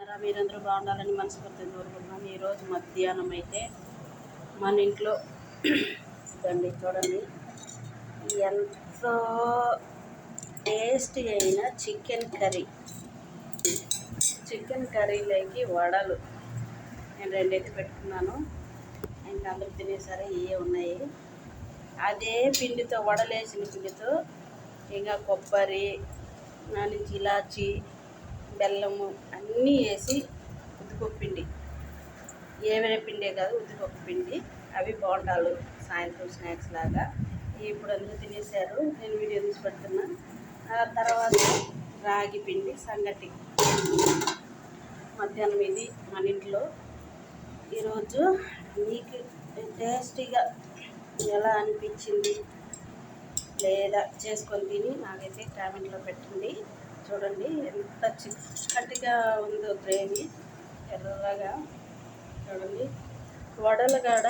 బాగున్నారా? మీరందరూ బాగుండాలని మనస్ఫూర్తిగా కోరుకుంటున్నాను. ఈరోజు మధ్యాహ్నం అయితే మన ఇంట్లో దండి చూడండి ఎంతో టేస్టీ అయిన చికెన్ కర్రీలోకి వడలు నేను రెండైతే పెట్టుకున్నాను. ఇంకా అందరూ తినేసరి ఇవే ఉన్నాయి. అదే పిండితో వడలేసిన పిండితో ఇంకా కొబ్బరి నుంచి ఇలాచి బెల్లము అన్నీ వేసి ఉద్దిపప్పు పిండి ఏమైనా పిండే కాదు ఉద్దిపప్పు పిండి అవి బోండాలు సాయంత్రం స్నాక్స్ లాగా ఇప్పుడు అందరూ తినేసారు. నేను వీడియో తీసి పెడుతున్నా. ఆ తర్వాత రాగి పిండి సంగటి మధ్యాహ్నం ఇది మన ఇంట్లో. ఈరోజు మీకు టేస్టీగా ఎలా అనిపించింది లేదా చేసుకొని తిని నాకైతే కామెంట్లో పెట్టండి. చూడండి ఎంత చిక్కటిగా ఉందో గ్రేవీ, ఎర్రగా చూడండి. వడలు కాడ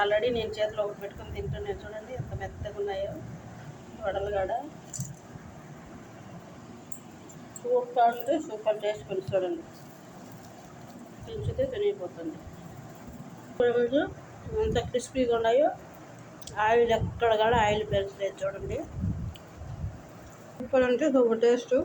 ఆల్రెడీ నేను చేతిలో ఒకటి పెట్టుకొని తింటున్నాను. చూడండి ఎంత మెత్తగా ఉన్నాయో వడలు కాడ. సూపర్ అంటే సూపర్ చేసుకొని చూడండి, తించితే తినిగిపోతుంది. చూడండి ఎంత క్రిస్పీగా ఉన్నాయో. ఆయిల్ ఎక్కడ కూడా ఆయిల్ పెంచలేదు చూడండి. సూపర్ అంటే సూపర్ టేస్ట్.